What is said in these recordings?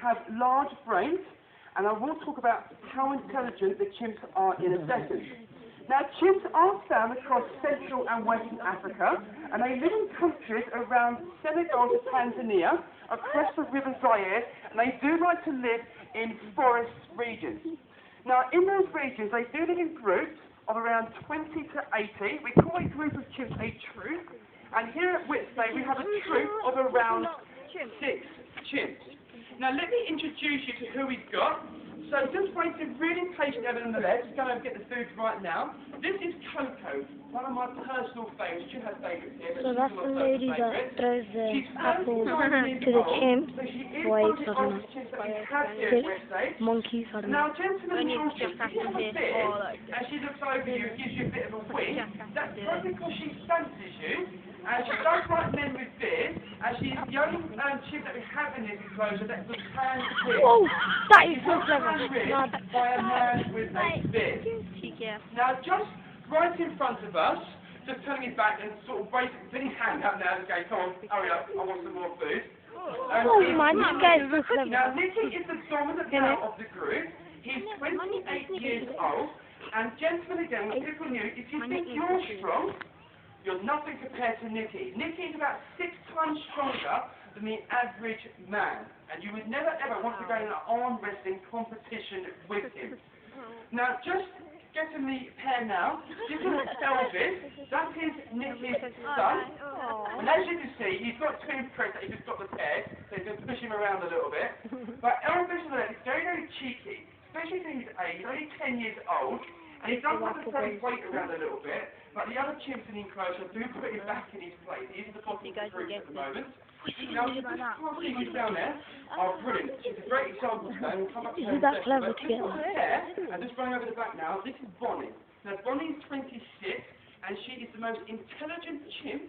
have large brains, and I will talk about how intelligent the chimps are in a second. Now, chimps are found across Central and Western Africa, and they live in countries around Senegal to Tanzania, across the River Zaire, and they do like to live in forest regions. Now, in those regions, they do live in groups of around 20 to 80. We call a group of chimps a troop, and here at whipsnade, we have a troop of around 6 chimps. Now, let me introduce you to who we've got. So just waiting really patient over on the left, just going to get the food right now. This is Coco, one of my personal favourites. She has favourites here. So that's the lady that throws the apples to the chimps. Boys, I don't know. Monkeys, I don't know. Now, gentlemen, if you have a bit, and she looks over you and gives you a bit of a wink, that's probably because she fancies you. And she does like men with beards, and she's the only chimp that we have in this enclosure that was hand-picked. Whoa, that is so clever. By a man with a beard. Now, just right in front of us, just turning his back and sort of putting his hand up now and going, come on, hurry up, I want some more food. Oh man, this guy's so clever. Now, Nicky is the dominant male of the group. He's 28 years old, and gentlemen, again, we'll pick on you. If you think you're strong, you're nothing compared to Nicky. Nicky is about 6 times stronger than the average man, and you would never ever want to go in an arm wrestling competition with him. Now, just getting the pair now, this is Elvis, that is Nicky's son, and as you can see, he's got 2 prints that he just got the pair, so he's going to push him around a little bit. But Elvis is very, very cheeky, especially at his age. He's only 10 years old, and he does have to throw his weight around a little bit, but the other chimps in the enclosure do put him back in his place. He is the bottom of the group at the moment. Now, this cartoon down there are brilliant. It's a great example of that. Isn't that clever to get on? And just running over the back now, this is Bonnie. Now, Bonnie is 26, and she is the most intelligent chimp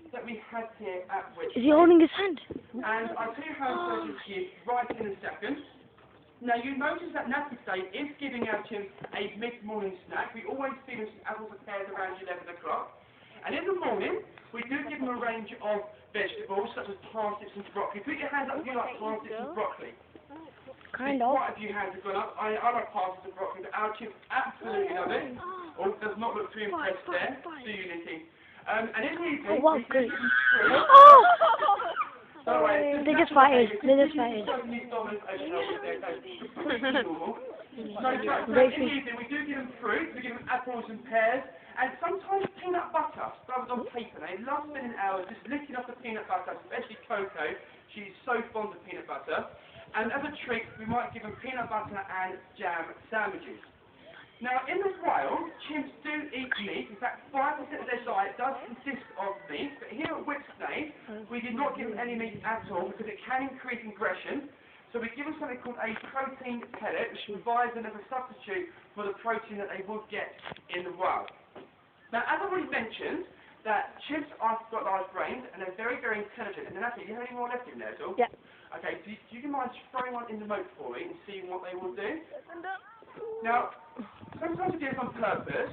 that we have here at whipsnade. Is he holding his hand? And I'll tell you how intelligent she is right in a second. Now, you notice that Nappy Day is giving our chimps a mid-morning snack. We always feed them some apples and pears around 11 o'clock. And in the morning, we do give them a range of vegetables, such as parsnips and broccoli. Put your hands up if you like parsnips and broccoli. Kind of. Quite a few hands have gone up. I like parsnips and broccoli, but our chimps absolutely love it. Oh, does not look too impressed there. Do you, Nicky? And in the evening, wow, we good. Oh! They just fired. They just fired. So, in the evening, we do give them fruit, we give them apples and pears, and sometimes peanut butter, rubbed on paper. They love spending hours just licking off the peanut butter, especially Coco. She's so fond of peanut butter. And as a treat, we might give them peanut butter and jam sandwiches. Now, in the wild, chimps do eat meat. In fact, 5% of their diet does consist of meat. But here at whipsnade, we do not give them any meat at all because it can increase aggression. So we give them something called a protein pellet, which provides them as a substitute for the protein that they would get in the wild. Now, as I've already mentioned, that chimps are got large brains and they're very, very intelligent. And then actually, do you have any more left in there at all? Yeah. Okay, so do you mind throwing one in the moat for me and seeing what they will do? Now, sometimes we do it on purpose.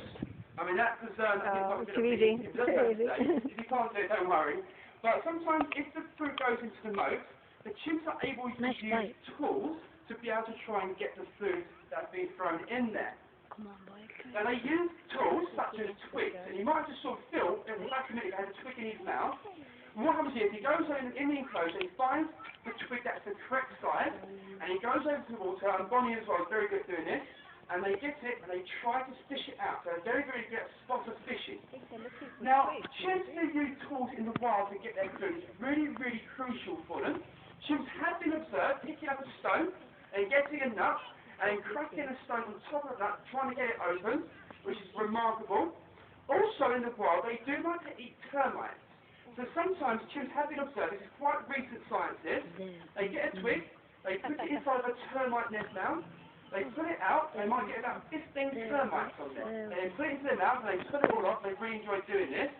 I mean, that's too easy. If you can't do it, don't worry. But sometimes, if the fruit goes into the moat, the chimps are able to use tools to be able to try and get the food that's being thrown in there. Come on, boy. Now, they use tools such as twigs, and you might just sort of feel that like a minute has a twig in his mouth. And what happens is he goes in the enclosure, he finds the twig that's the correct size, and he goes over to the water, and Bonnie as well is very good at doing this, and they get it and they try to fish it out. So they're very, very good at spot of fishing. Now, chimps do use tools in the wild to get their food. It's really, really crucial for them. Chimps have been observed picking up a stone and getting a nut and then cracking a stone on top of that, trying to get it open, which is remarkable. Also in the wild, they do like to eat termites. So sometimes chimps have been observed, this is quite recent science this, they get a twig, they put it inside of a termite nest now, they pull it out, they might get about 15 termites on there. They put it into their mouth, and they pull it all off, they really enjoy doing this.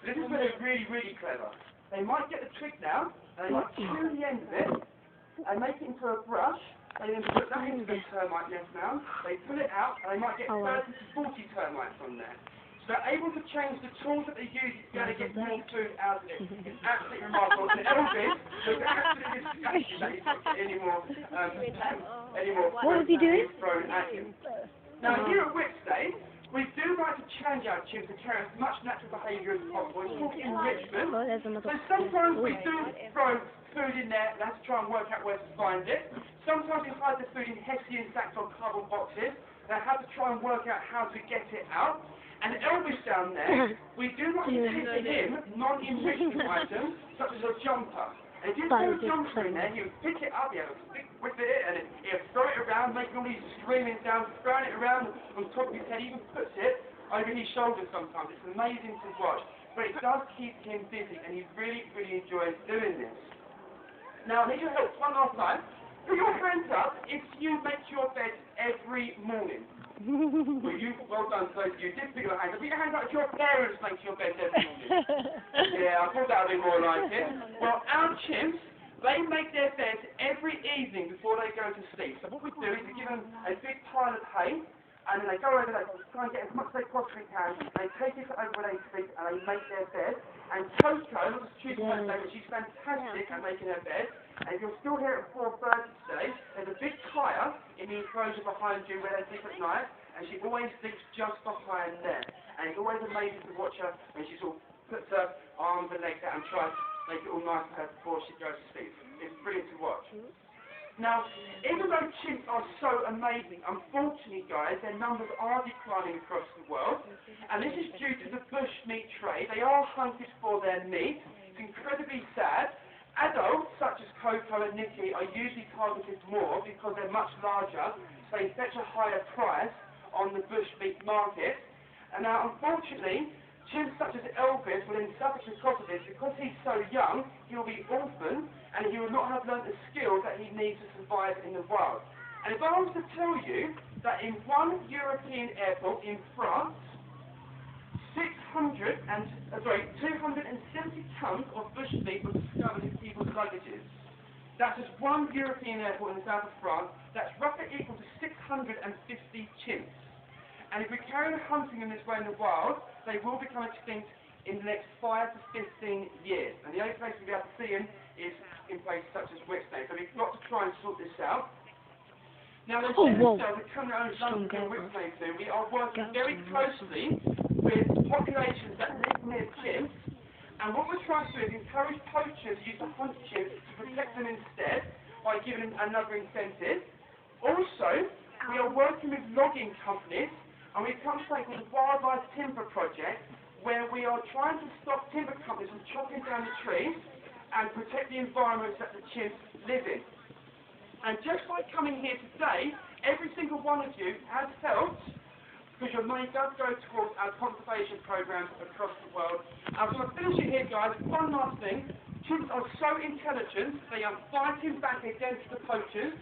But this is where they're really, really clever. They might get the twig now, and they might chew the end of it, and make it into a brush, they then put that into the termite nest now, they pull it out, and they might get 30 to 40 termites on there. They're able to change the tools that they use to be able to get more food out of it. It's absolutely remarkable. So Elvis looks absolutely disgusted that he's not getting any more What is he doing? thrown at him. Now here at whipsnade, we do like to challenge our chimps to carry as much natural behaviour as possible. It's called enrichment. Oh, there's another. So sometimes we do throw food in there and have to try and work out where to find it. Sometimes we hide the food in Hessian sacks or cardboard boxes and have to try and work out how to get it out. And Elvis down there, we do like to give him non-enrichment items such as a jumper. And if you throw a jumper in there, he would pick it up, he would stick with it, and he'll throw it around, making all these screaming sounds, throwing it around on top of his head. He even puts it over his shoulders sometimes. It's amazing to watch. But it does keep him busy, and he really, really enjoys doing this. Now, I need your help one last time. Put your hands up if you make your bed every morning. Well done, so you did put your hands up. Put your hands up if your parents make your bed every morning. Yeah, I thought that would be more like it. Well, our chimps, they make their beds every evening before they go to sleep. So what we do is we give them a big pile of hay, and then they go over there, try and get as much as they possibly can. They take it over where they sleep, and they make their bed. And Coco, not just choosing her name, but she's fantastic at making her bed. And if you're still here at 4:30 today, there's a big fire in the enclosure behind you where they sleep at night, and she always sleeps just behind there. And it's always amazing to watch her when she sort of puts her arms and legs out and tries to make it all nice for her before she goes to sleep. It's brilliant to watch. Now, even though chimps are so amazing, unfortunately, guys, their numbers are declining across the world, and this is due to the bush meat trade. They are hunted for their meat. It's incredibly sad. Adults, such as Coco and Nikki, are usually targeted more because they're much larger, so they fetch a higher price on the bush meat market. And now, unfortunately, chimps such as Elvis will then suffer because of this. Because he's so young, he will be orphaned, and he will not have learned the skills that he needs to survive in the wild. And if I was to tell you that in one European airport in France, 270 tons of bush meat were discovered in people's luggages. That's just one European airport in the south of France. That's roughly equal to 650 chimps. And if we carry on hunting in this way in the wild, they will become extinct in the next 5 to 15 years. And the only place we'll be able to see them is in places such as whipsnade. So we've got to try and sort this out. Now, the cells that come out of London and whipsnade soon, we are working very closely with populations that live near chimps, and what we're trying to do is encourage poachers to use the hunt chimps to protect them instead by giving them another incentive. Also, we are working with logging companies, and we've come to something called the Wildlife Timber Project, where we are trying to stop timber companies from chopping down the trees and protect the environments that the chimps live in. And just by coming here today, every single one of you has helped, because your money does go towards our conservation programs across the world. I'm going to finish it here, guys. One last thing. Chimps are so intelligent, they are fighting back against the poachers.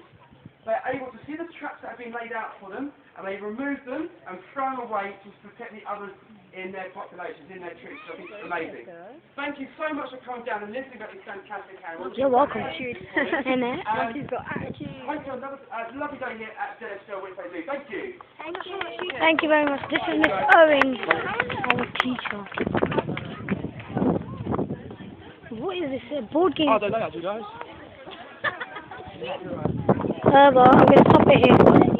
They're able to see the traps that have been laid out for them, and they remove them and throw them away to protect the others in their populations, in their troops. I think it's amazing. Thank you so much for coming down and listening about these fantastic animals. You're welcome. Hey, man. Hope you have another lovely day here at ZSL whipsnade. Thank you. Thank you very much. This is Miss Owens, our teacher. What is this? A board game? I don't know, do you guys? Well, I'm going to stop it here.